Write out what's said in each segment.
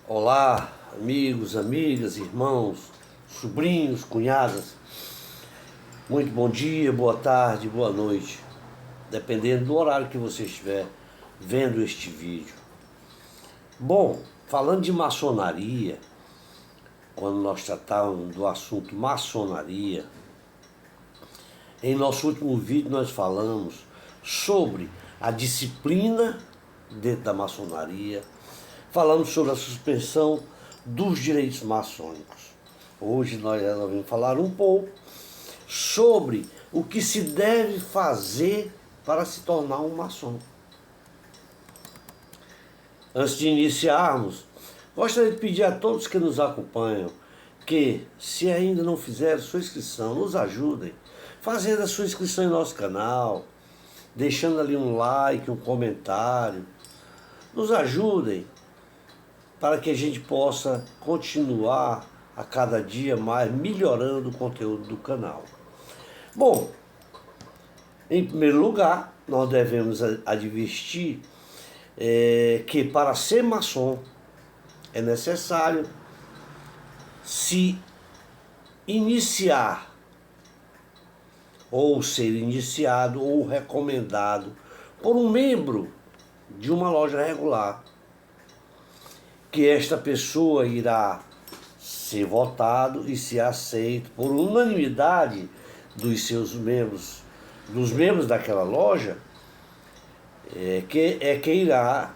Olá, amigos, amigas, irmãos, sobrinhos, cunhadas. Muito bom dia, boa tarde, boa noite, dependendo do horário que você estiver vendo este vídeo. Bom, falando de maçonaria, quando nós tratávamos do assunto maçonaria, em nosso último vídeo nós falamos sobre a disciplina dentro da maçonaria, falamos sobre a suspensão dos direitos maçônicos. Hoje nós resolvemos falar um pouco sobre o que se deve fazer para se tornar um maçom. Antes de iniciarmos, gostaria de pedir a todos que nos acompanham que, se ainda não fizeram sua inscrição, nos ajudem fazendo a sua inscrição em nosso canal, deixando ali um like, um comentário. Nos ajudem para que a gente possa continuar a cada dia mais melhorando o conteúdo do canal. Bom, em primeiro lugar, nós devemos advertir que para ser maçom é necessário se iniciar ou ser iniciado ou recomendado por um membro de uma loja regular, que esta pessoa irá ser votado e ser aceito por unanimidade dos seus membros, dos membros daquela loja, que irá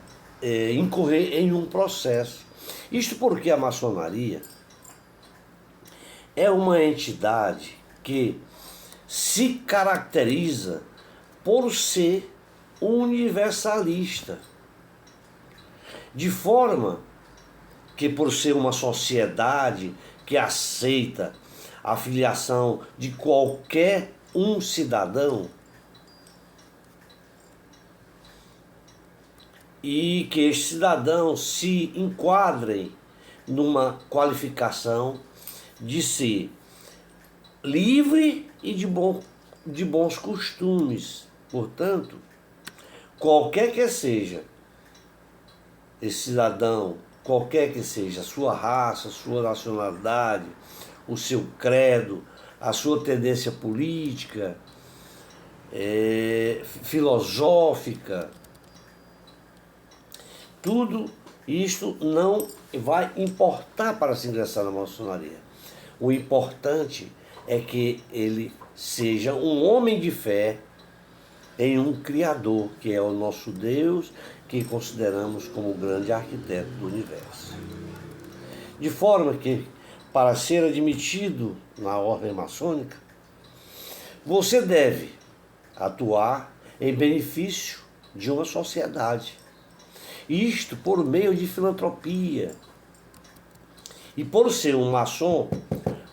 incorrer em um processo. Isto porque a maçonaria é uma entidade que se caracteriza por ser universalista, de forma que, por ser uma sociedade que aceita a filiação de qualquer um cidadão, e que estes cidadãos se enquadrem numa qualificação de ser livre e de bons costumes. Portanto, qualquer que seja esse cidadão, qualquer que seja a sua raça, a sua nacionalidade, o seu credo, a sua tendência política, filosófica, tudo isto não vai importar para se ingressar na maçonaria. O importante é que ele seja um homem de fé em um Criador, que é o nosso Deus, que consideramos como o grande arquiteto do universo. De forma que, para ser admitido na ordem maçônica, você deve atuar em benefício de uma sociedade. Isto por meio de filantropia. E por ser um maçom,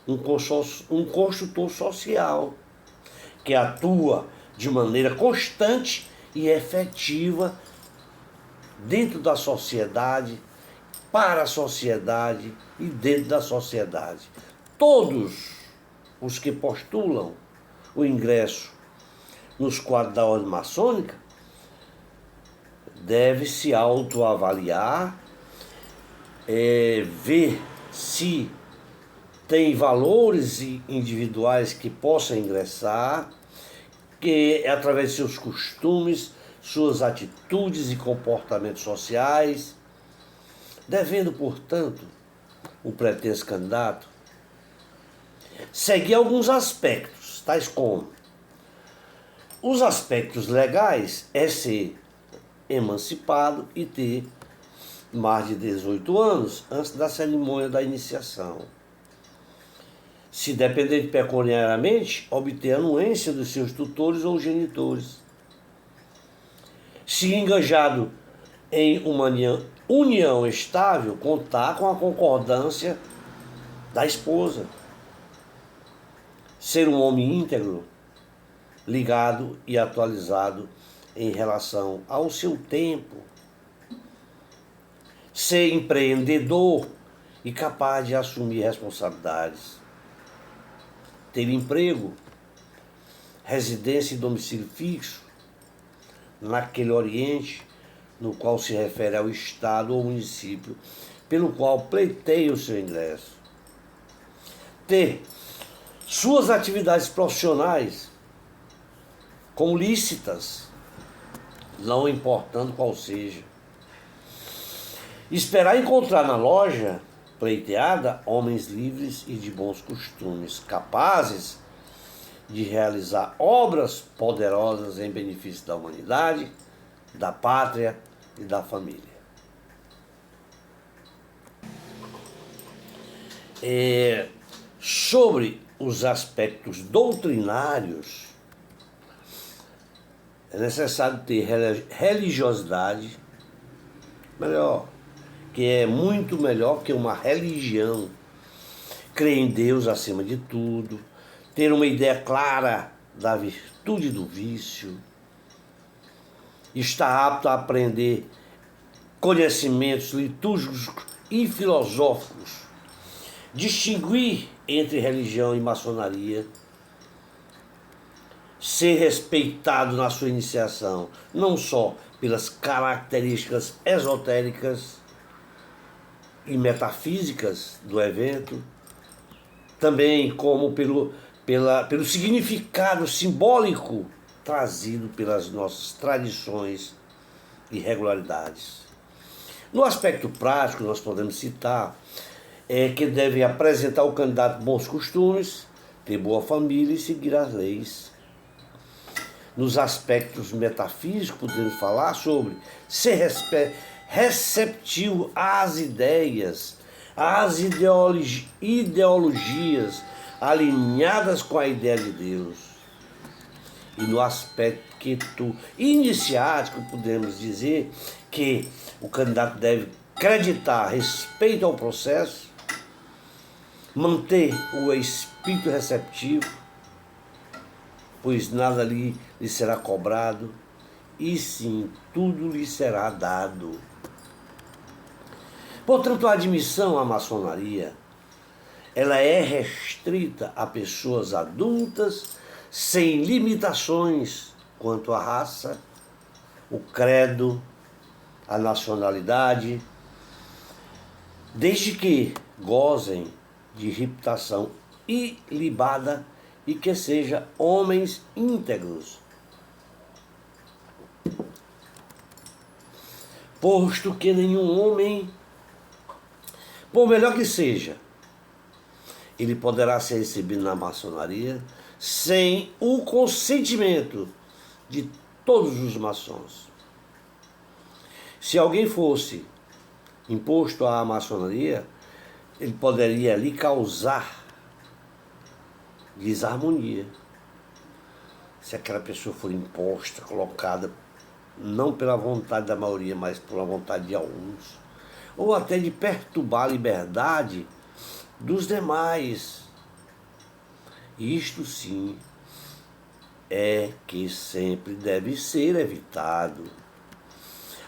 um construtor social, que atua de maneira constante e efetiva dentro da sociedade, para a sociedade e dentro da sociedade. Todos os que postulam o ingresso nos quadros da ordem maçônica devem se autoavaliar, ver se tem valores individuais que possam ingressar, que através de seus costumes, suas atitudes e comportamentos sociais, devendo, portanto, o pretenso candidato seguir alguns aspectos, tais como os aspectos legais é ser emancipado e ter mais de 18 anos antes da cerimônia da iniciação. Se depender pecuniariamente, obter a anuência dos seus tutores ou genitores. Se engajado em uma união estável, contar com a concordância da esposa. Ser um homem íntegro, ligado e atualizado em relação ao seu tempo. Ser empreendedor e capaz de assumir responsabilidades. Ter emprego, residência e domicílio fixo naquele oriente no qual se refere ao estado ou município pelo qual pleiteia o seu ingresso. Ter suas atividades profissionais como lícitas, não importando qual seja. Esperar encontrar na loja pleiteada homens livres e de bons costumes, capazes de realizar obras poderosas em benefício da humanidade, da pátria e da família. Sobre os aspectos doutrinários, é necessário ter religiosidade, melhor, que é muito melhor que uma religião. Crer em Deus acima de tudo, ter uma ideia clara da virtude do vício, estar apto a aprender conhecimentos litúrgicos e filosóficos, distinguir entre religião e maçonaria, ser respeitado na sua iniciação, não só pelas características esotéricas e metafísicas do evento, também como pelo significado simbólico trazido pelas nossas tradições e regularidades. No aspecto prático, nós podemos citar que deve apresentar o candidato bons costumes, ter boa família e seguir as leis. Nos aspectos metafísicos, podemos falar sobre ser receptivo às ideias, às ideologias alinhadas com a ideia de Deus. E no aspecto iniciático, podemos dizer que o candidato deve acreditar respeito ao processo, manter o espírito receptivo, pois nada lhe será cobrado, e sim, tudo lhe será dado. Portanto, a admissão à maçonaria, ela é restrita a pessoas adultas, sem limitações quanto à raça, o credo, a nacionalidade, desde que gozem de reputação ilibada e que sejam homens íntegros. Posto que nenhum homem, por melhor que seja, ele poderá ser recebido na maçonaria sem o consentimento de todos os maçons. Se alguém fosse imposto à maçonaria, ele poderia lhe causar desarmonia. Se aquela pessoa for imposta, colocada não pela vontade da maioria, mas pela vontade de alguns, ou até de perturbar a liberdade dos demais. Isto sim é que sempre deve ser evitado.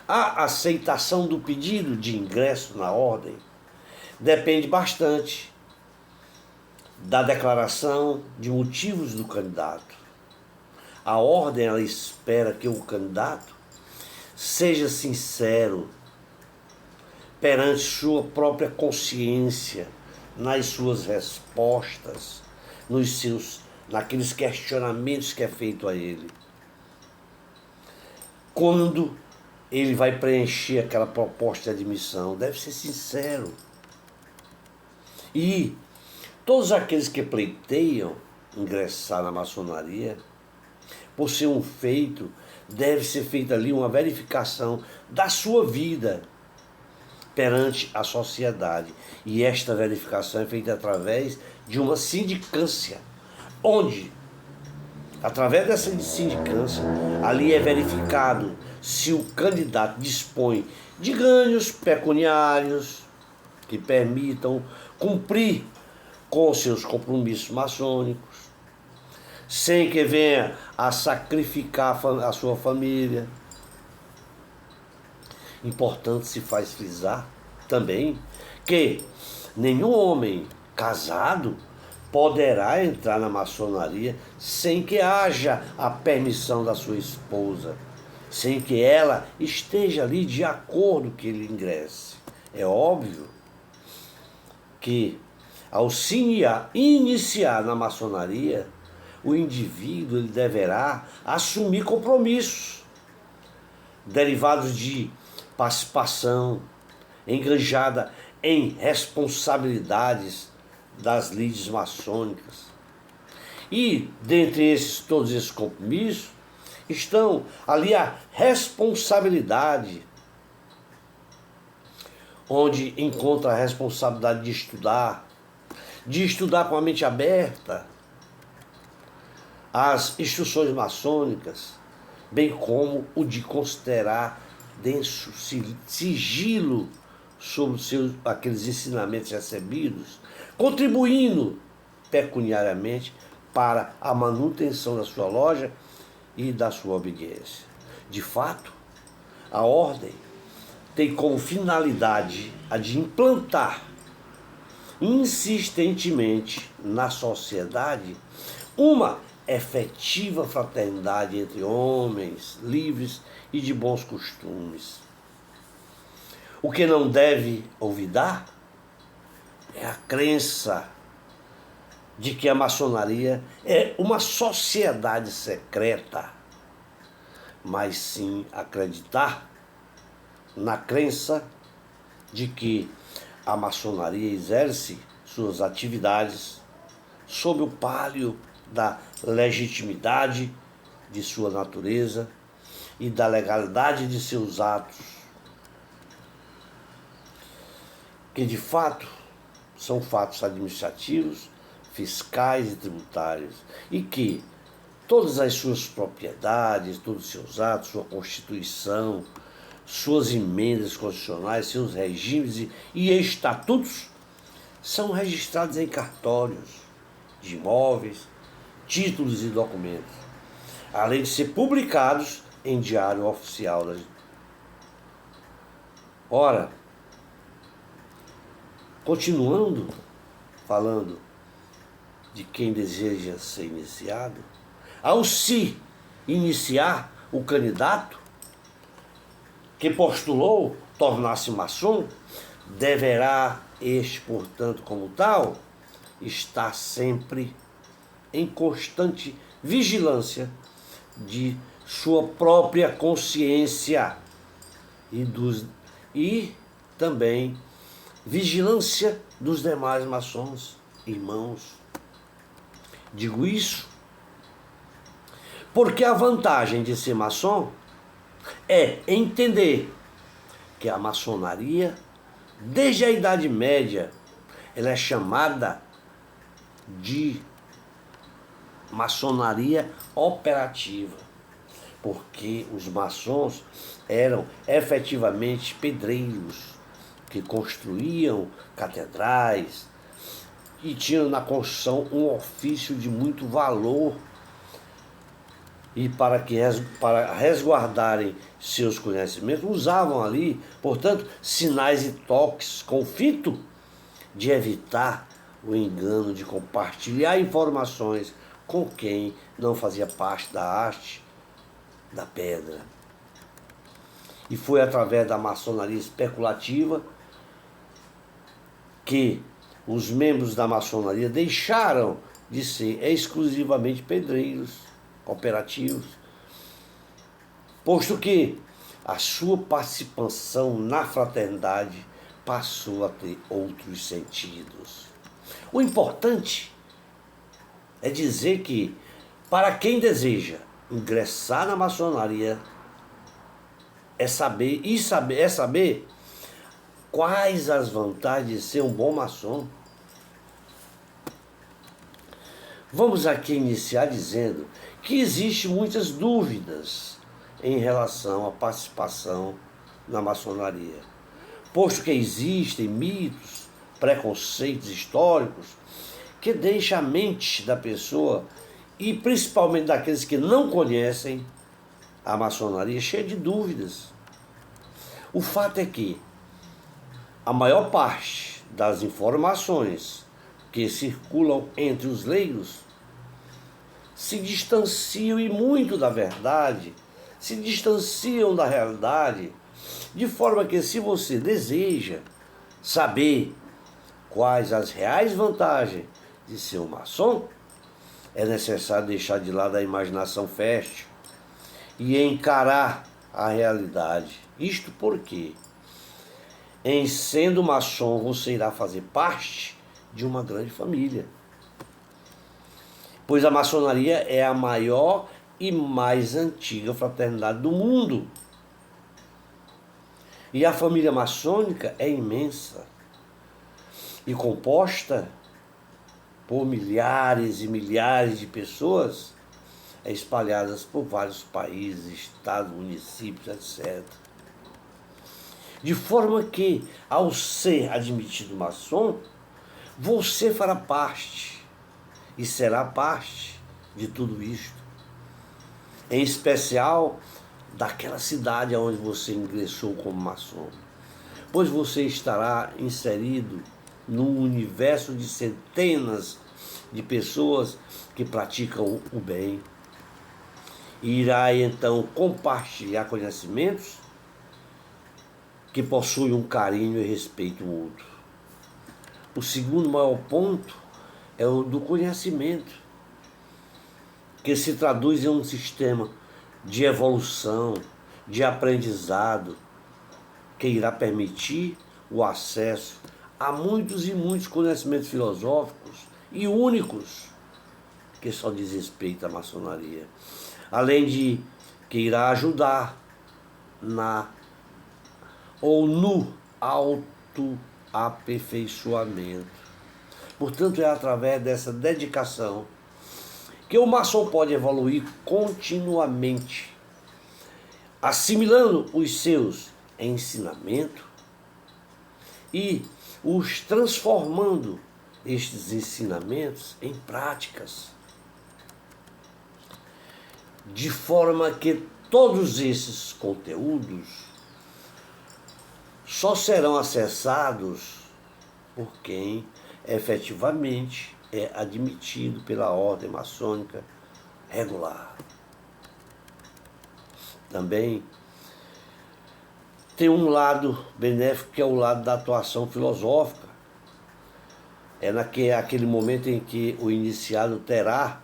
A aceitação do pedido de ingresso na ordem depende bastante da declaração de motivos do candidato. A ordem, ela espera que o candidato seja sincero perante sua própria consciência, nas suas respostas, naqueles questionamentos que é feito a ele. Quando ele vai preencher aquela proposta de admissão, deve ser sincero. E todos aqueles que pleiteiam ingressar na maçonaria, por ser um feito, deve ser feita ali uma verificação da sua vida perante a sociedade. E esta verificação é feita através de uma sindicância, onde, através dessa sindicância, ali é verificado se o candidato dispõe de ganhos pecuniários que permitam cumprir com seus compromissos maçônicos, sem que venha a sacrificar a sua família. Importante se faz frisar também que nenhum homem casado poderá entrar na maçonaria sem que haja a permissão da sua esposa, sem que ela esteja ali de acordo que ele ingresse. É óbvio que, ao se iniciar na maçonaria, o indivíduo ele deverá assumir compromissos derivados de participação engajada em responsabilidades das lides maçônicas. E, dentre todos esses compromissos, estão ali a responsabilidade, onde encontra a responsabilidade de estudar com a mente aberta as instruções maçônicas, bem como o de considerar denso sigilo sobre aqueles ensinamentos recebidos, contribuindo pecuniariamente para a manutenção da sua loja e da sua obediência. De fato, a ordem tem como finalidade a de implantar insistentemente na sociedade uma efetiva fraternidade entre homens livres e de bons costumes. O que não deve olvidar é a crença de que a maçonaria é uma sociedade secreta, mas sim acreditar na crença de que a maçonaria exerce suas atividades sob o pálio da legitimidade de sua natureza e da legalidade de seus atos, que de fato são fatos administrativos, fiscais e tributários, e que todas as suas propriedades, todos os seus atos, sua constituição, suas emendas constitucionais, seus regimes e estatutos são registrados em cartórios de imóveis, títulos e documentos, além de ser publicados em diário oficial. Ora, continuando falando de quem deseja ser iniciado, ao se iniciar, o candidato que postulou tornar-se maçom deverá este, portanto, como tal, estar sempre em constante vigilância de sua própria consciência e também vigilância dos demais maçons, irmãos. Digo isso porque a vantagem de ser maçom é entender que a maçonaria, desde a Idade Média, ela é chamada de maçonaria operativa, porque os maçons eram efetivamente pedreiros que construíam catedrais e tinham na construção um ofício de muito valor, e para resguardarem seus conhecimentos, usavam ali, portanto, sinais e toques com o fito de evitar o engano de compartilhar informações com quem não fazia parte da arte da pedra. E foi através da maçonaria especulativa que os membros da maçonaria deixaram de ser exclusivamente pedreiros operativos, posto que a sua participação na fraternidade passou a ter outros sentidos. O importante é dizer que, para quem deseja ingressar na maçonaria, é saber quais as vantagens de ser um bom maçom. Vamos aqui iniciar dizendo que existem muitas dúvidas em relação à participação na maçonaria, posto que existem mitos, preconceitos históricos que deixam a mente da pessoa, e principalmente daqueles que não conhecem a maçonaria, cheia de dúvidas. O fato é que a maior parte das informações que circulam entre os leigos se distanciam e muito da verdade, se distanciam da realidade, de forma que, se você deseja saber quais as reais vantagens de ser um maçom, é necessário deixar de lado a imaginação fértil e encarar a realidade. Isto porque, em sendo maçom, você irá fazer parte de uma grande família. Pois a maçonaria é a maior e mais antiga fraternidade do mundo. E a família maçônica é imensa e composta por milhares e milhares de pessoas espalhadas por vários países, estados, municípios, etc. De forma que, ao ser admitido maçom, você fará parte e será parte de tudo isto. Em especial daquela cidade onde você ingressou como maçom, pois você estará inserido num universo de centenas de pessoas que praticam o bem. E irá então compartilhar conhecimentos que possuem um carinho e respeito mútuo. O segundo maior ponto é o do conhecimento, que se traduz em um sistema de evolução, de aprendizado, que irá permitir o acesso a muitos e muitos conhecimentos filosóficos e únicos que só diz respeito à maçonaria. Além de que irá ajudar no autoaperfeiçoamento. Portanto, é através dessa dedicação que o maçom pode evoluir continuamente, assimilando os seus ensinamentos e os transformando estes ensinamentos em práticas, de forma que todos esses conteúdos só serão acessados por quem efetivamente é admitido pela ordem maçônica regular. Também tem um lado benéfico, que é o lado da atuação filosófica. É aquele momento em que o iniciado terá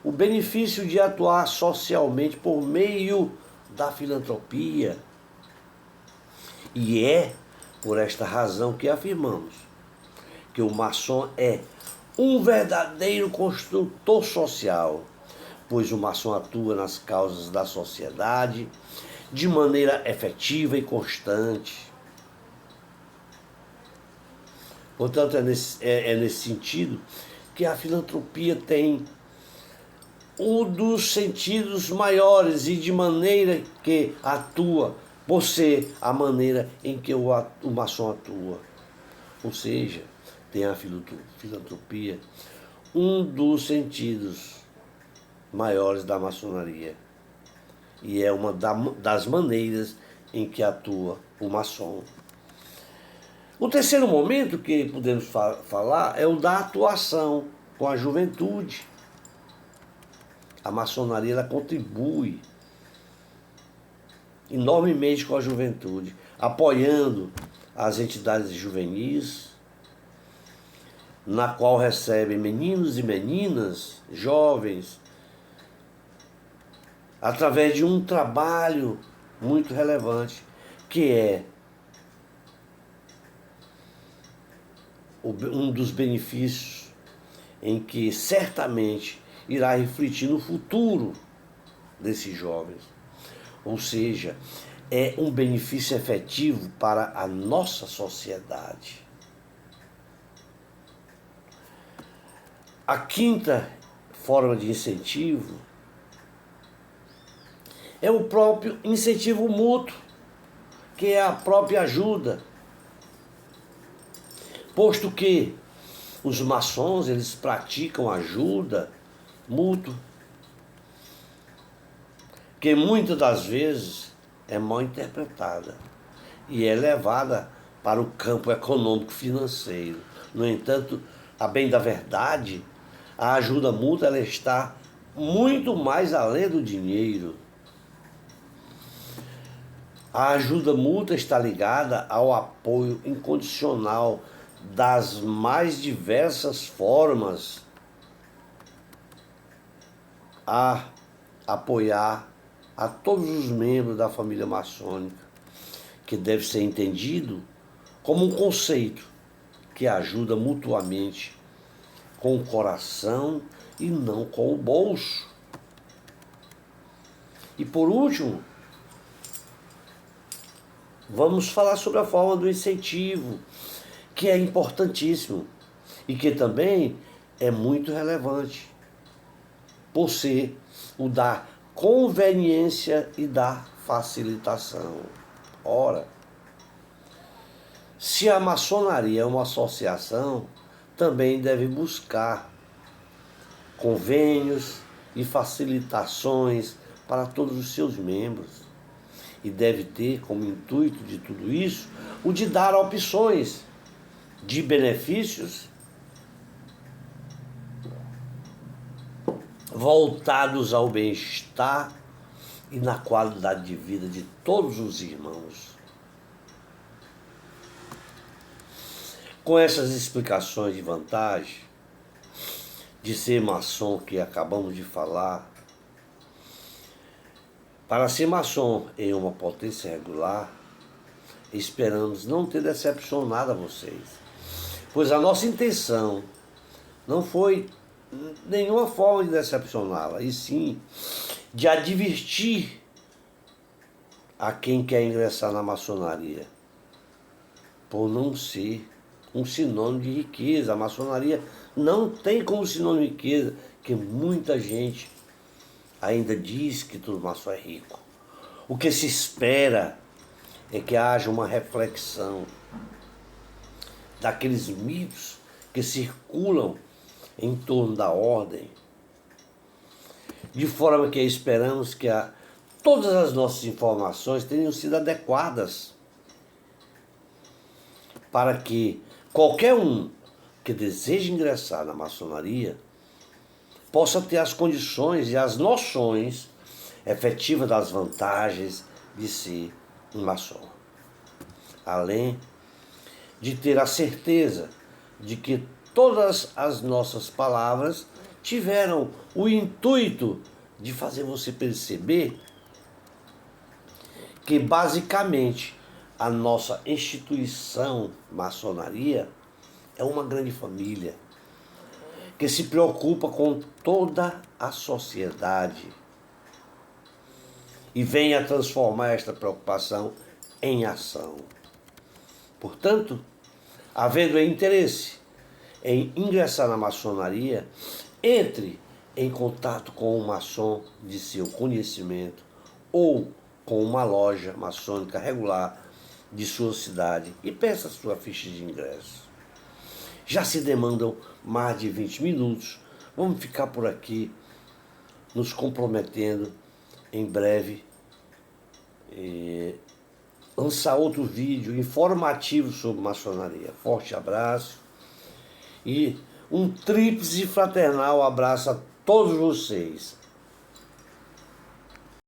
o benefício de atuar socialmente por meio da filantropia. E é por esta razão que afirmamos que o maçom é um verdadeiro construtor social, pois o maçom atua nas causas da sociedade de maneira efetiva e constante. Portanto, é nesse sentido que a filantropia tem um dos sentidos maiores e de maneira que atua, por ser a maneira em que o maçom atua. Ou seja, tem a filantropia um dos sentidos maiores da maçonaria. E é uma das maneiras em que atua o maçom. O terceiro momento que podemos falar é o da atuação com a juventude. A maçonaria ela contribui enormemente com a juventude, apoiando as entidades juvenis, na qual recebem meninos e meninas, jovens, através de um trabalho muito relevante, que é um dos benefícios em que certamente irá refletir no futuro desses jovens. Ou seja, é um benefício efetivo para a nossa sociedade. A quinta forma de incentivo é o próprio incentivo mútuo, que é a própria ajuda. Posto que os maçons, eles praticam ajuda mútua, que muitas das vezes é mal interpretada e é levada para o campo econômico-financeiro. No entanto, a bem da verdade, a ajuda mútua ela está muito mais além do dinheiro. A ajuda mútua está ligada ao apoio incondicional das mais diversas formas a apoiar a todos os membros da família maçônica, que deve ser entendido como um conceito que ajuda mutuamente com o coração e não com o bolso. E por último, vamos falar sobre a forma do incentivo, que é importantíssimo e que também é muito relevante, por ser o da conveniência e da facilitação. Ora, se a maçonaria é uma associação, também deve buscar convênios e facilitações para todos os seus membros. E deve ter como intuito de tudo isso o de dar opções de benefícios voltados ao bem-estar e na qualidade de vida de todos os irmãos. Com essas explicações de vantagem de ser maçom que acabamos de falar, para ser maçom em uma potência regular, esperamos não ter decepcionado a vocês, pois a nossa intenção não foi nenhuma forma de decepcioná-la, e sim de advertir a quem quer ingressar na maçonaria, por não ser um sinônimo de riqueza. A maçonaria não tem como sinônimo de riqueza, que muita gente ainda diz que todo maçom é rico. O que se espera é que haja uma reflexão daqueles mitos que circulam em torno da ordem, de forma que esperamos que todas as nossas informações tenham sido adequadas para que qualquer um que deseje ingressar na maçonaria possa ter as condições e as noções efetivas das vantagens de ser um maçom, além de ter a certeza de que todas as nossas palavras tiveram o intuito de fazer você perceber que basicamente a nossa instituição maçonaria é uma grande família que se preocupa com toda a sociedade e vem a transformar esta preocupação em ação. Portanto, havendo interesse em ingressar na maçonaria, entre em contato com um maçom de seu conhecimento ou com uma loja maçônica regular de sua cidade e peça sua ficha de ingresso. Já se demandam mais de 20 minutos. Vamos ficar por aqui, nos comprometendo em breve lançar outro vídeo informativo sobre maçonaria. Forte abraço e um tríplice fraternal abraço a todos vocês.